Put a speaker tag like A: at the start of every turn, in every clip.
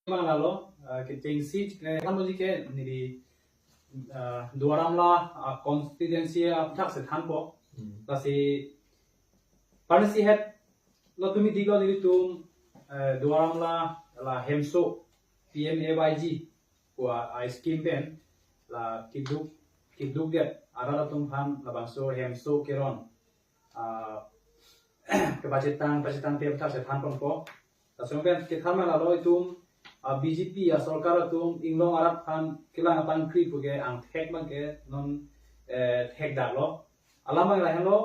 A: Manalo ke tingsi kan muji ke niri duaramla constituency thak se thanpo lasi parnasi het lo tumi digo niri tum duaramla la hemso PMAYG wa scheme pen la kiduk get arala tum han la bangso hemso keron kepacitan pe thak se thanpon ko tasumpen ke thamala lo itum BJP ya सरकार तुम इंग्लॉन्ग आराप खान किलांग पांक्री पुगे आंग थेक मंगे नॉन थेक डालो अलामंग रहलो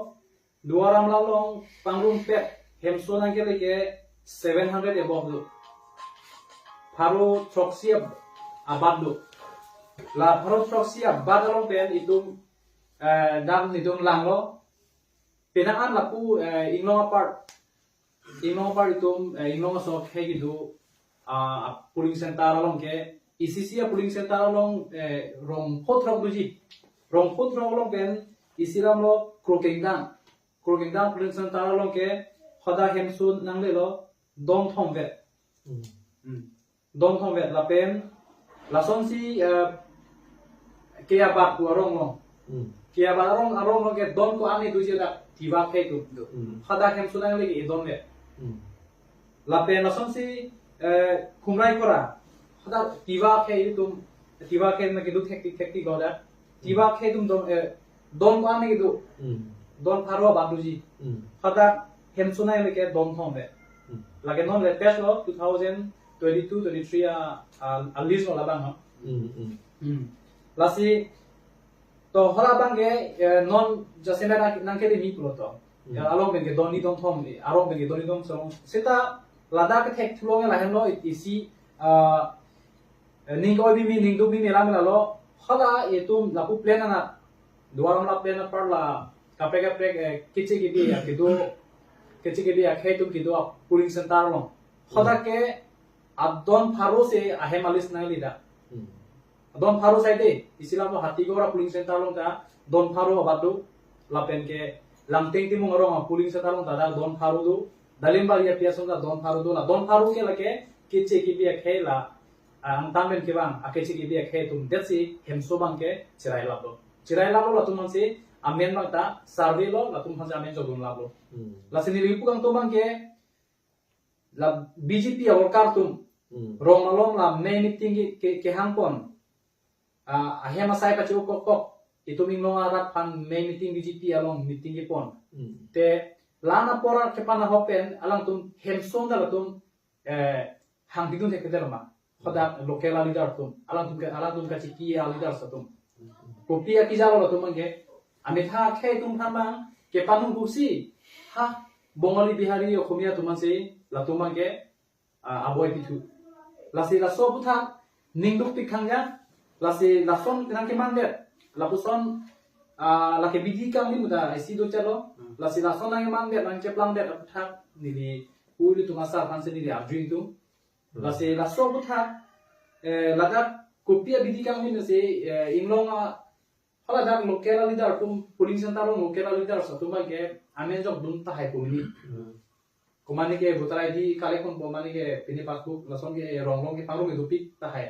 A: दुआराम लालोंग पांगरुम पे हेमसो नंगे लेके 700 above दो फारो ट्रॉक्सी आबाद दो ला फारो ट्रॉक्सी आबाद लोंग पे इतुम दाम नितुम लांगलो पेनांग लापू इंग्लॉन्ग पार्ट इतुम इंग्लॉन्ग सो खेगी दो polling center along ke ECC polling center along rong potrok duji rong potrok along pen isiram lo krokengdang polling center along ke hoda hemsun nang le lo dong thong vet la pen la son si ke abat ku arong lo ke abat arong lo ke dong ko ani duji da tiba ke tu hoda hemsun nang le ke dong vet la pen la son si kumrai kora hada tiba ke na kidu thekti goda tiba ke tum don ko ane kidu don pharo banduji hada hemsuna ke don thombe lage non le test lo 2022 23 a list lo labang no lasi to hala bange non jasena nang ke ni pulo to along ben ke don ni don thom ni arong ben ke don ni don so seta Ladakh tek tulong la hen lo isi ning ko bi mi ning du bi mi la lo hala etum la pu plan na duaram la plan par la kapre kiche ki bi ya khetum ki do polling center lo hala ke adon pharo se ahemalis na lida adon pharo sai de isilam lo hati gora polling center lo ta don pharo abadu la pen ke lamteng ti mong ro polling center lo ta da don pharo du Dalimbar ya piason da don faru ke lake kiche ki bi khela antamen ke bang akeche ki bi khe tum detsi hemso bang ke chirai labo la tum manse amen bang ta survey lo la tum hansa amen jogun labo la sini ripu kang tum bang ke la BJP awar tum rong malong la me meeting ke hangpon ahema sai pa chu kok itu minglo arat pan me meeting BJP along meeting ke pon te lana pora kepana hopen alang tum hemsong da tum hang bidun tek derma khoda local leader tum alang tum ka chiki leader satum kopia ki jalo tum mange amitha khe tum thamang kepanung busi ha bongali bihari okhomia tumanse la tum mange aboy pitu lasi la sobutha ningduk pikhanga lasi la son nangke mande la puson la ke bidi kang ni muda isi do chalo la si la son nang mang det nang cheplang det thak ni di uli tu masa kan se ni dia drink tu la si la so bu thak la da kopia bidi kang ni se inglong hala da local leader tum polling center lo local leader sa tu ma ke amen jok dun ta hai ko ni komani ke voter ID kale kon komani ke pini passbook la son ke rong ke paru ke dupik ta hai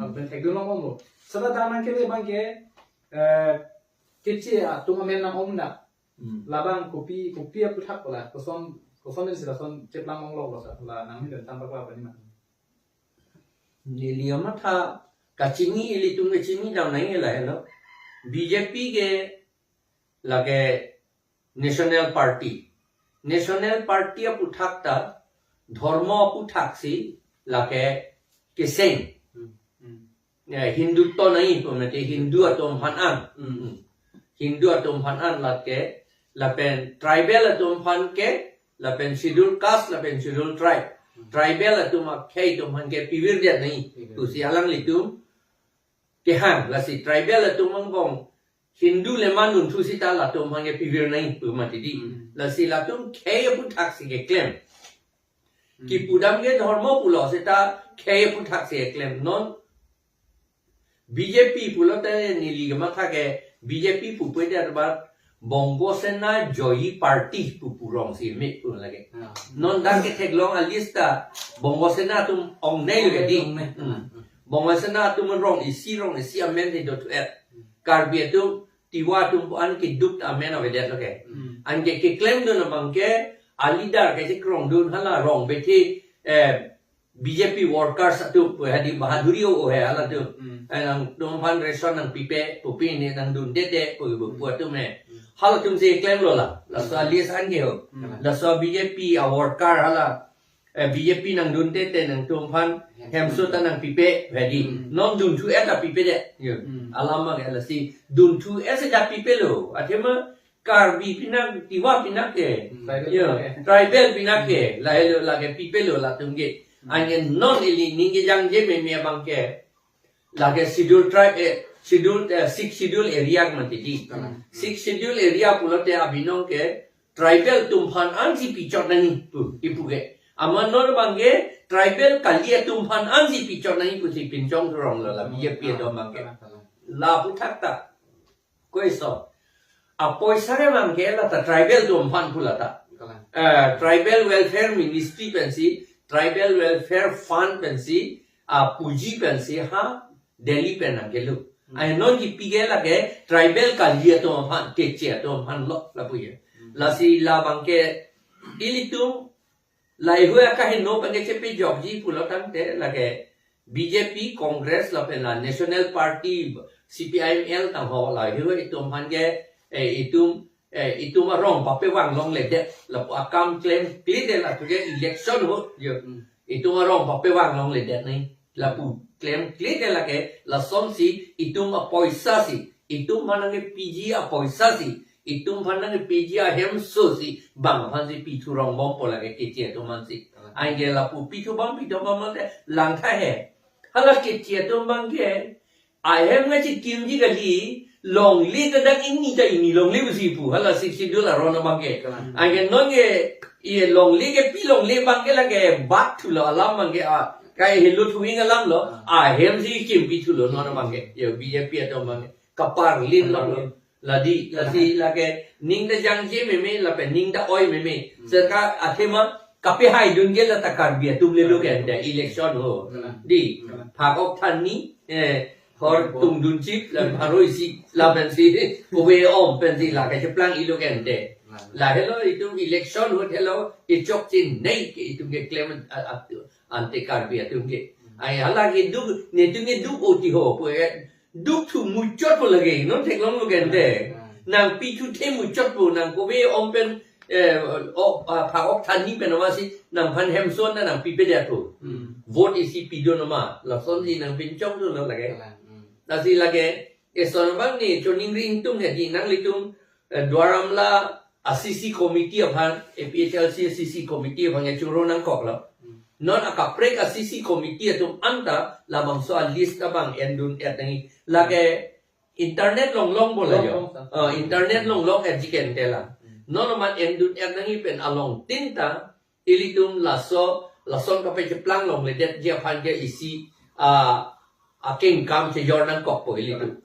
A: al ben thek du long lo sada da nang ke le bang ke kece tu amen nang omna labang kopi apu thak pala koson den sila son cheplang mong lok sa la nang min dan tambak la pani ma
B: ni liama tha kachingi ili tung kachingi daw nai la hello BJP ke lage national party apu thak ta dharma apu thak si lage kesen hindu to nai pamate hindu atom hanan lake lapen tribal atum han ke lapen scheduled caste lapen scheduled tribal atum akhe tum han ke pivir dia nahi tu si alang litum ke han la si tribal atum mangbong hindu le manun tu si ta la tum han ke pivir nahi tu mati di la si la tum khe pu thak si ke claim ki pudam ke dharma pulo se ta khe pu thak si ke claim non BJP pulo ta ni ligama tha ke BJP pu pwe der ba Bongo Sena Joy Party pupurong si mi pun lagi. Non dan ke tek long alista Bongo Sena tum ong nei lu di. Bongo Sena tum rong isi amen di dot et. Karbia tum tiwa tum an ki duk amen ave det lagi. An ke claim do na bangke alidar ke krong dun hala rong beti BJP workers tu hadi bahaduri o he hala tu. Ang tumpan reson ng pipe pupi ni nang dun dede buat tu me. Hal tum se claim lo la so alias an ge ho la so BJP a worker hala BJP nang dun tete nang tumpan hemsuta nang pipe hadi non dun tu eta pipe de alama ge la si dun tu esa da pipe lo atema karbi pinak tiwa pinak ke tribal pinak ke la ge pipe lo la tum ge angen non ili ninge jang je me bang ke la ge schedule tribe schedule 6 schedule area mati di 6 schedule area pulote abinong ke tribal tumpan anji pichot nani pu ipuge amanor bangge tribal kalia tumpan anji pichot nani pu si pinjong rong la BJP do bangge la putakta koiso apoi sare bangge la ta tribal tumpan pulata tribal welfare ministry pensi tribal welfare fund pensi puji pensi ha Delhi penang gelu ai non ki pigela ke tribal kalia to han ke che to han lo la puye la si la bangke ilitum la ihua ka hin no pange che pe job ji pulo tan te la ke BJP Congress la pe la National Party CPIML ta ho la ihua itum han ke itum rong pa pe wang long le de la akam claim clear de la tuje election ho yo itum rong pa pe wang long le de nei la pu claim clear de la ke la som si itum a poisa si itum manange PG a poisa si itum manange PG a hem so si bang han si pi thu rong bom po la ke che to man si ai ge la pu pi thu bang ma de lang tha he hala ke che to bang ke ai hem nge chi kim ji ga li long li ga dang in ni ta ini long li si pu hala si do la ron bang ke ai ge non ge ye long li ke pi long li bang ke la ke bat thu la lam bang ke a kai hilu thuing alam lo hem si kim pi thu lo no na bangge yo BJP to bangge kapar lin lo la di la si la ke ning da jang je me la pe ning da oi me serka athema kape hai dun ge la takar bia tum le lo ke da election ho di phakok than ni hor tung dun chip la haroi si la ben si ko we om pen si la ke plan i lo ke de la hello itu election ho hello i chok chin nei ke itu ge claim ante karbia tungge ai hala ge duk ne tungge duk oti ho po duk thu mu chot po lage no thek long lo gen de nang pi thu the mu chot po nang ko we om pen pha ok than ni pen ma si nang phan hem son na nang pi pe de to vote isi pi do no ma la son si nang pin chong do lo lage la si lage e son bang ni choning ring tung he di nang li tung dwaram la ACC committee aphan APHLC ACC committee aphan e churo nang kok lo non akaprek ACC committee tum anta labang so list abang endun etngi lage internet long bola yo internet long education tela non man endun etngi pen along tinta ilitum lason ka pe plang long le det je phan ge isi a king kam che jordan kok po ilitum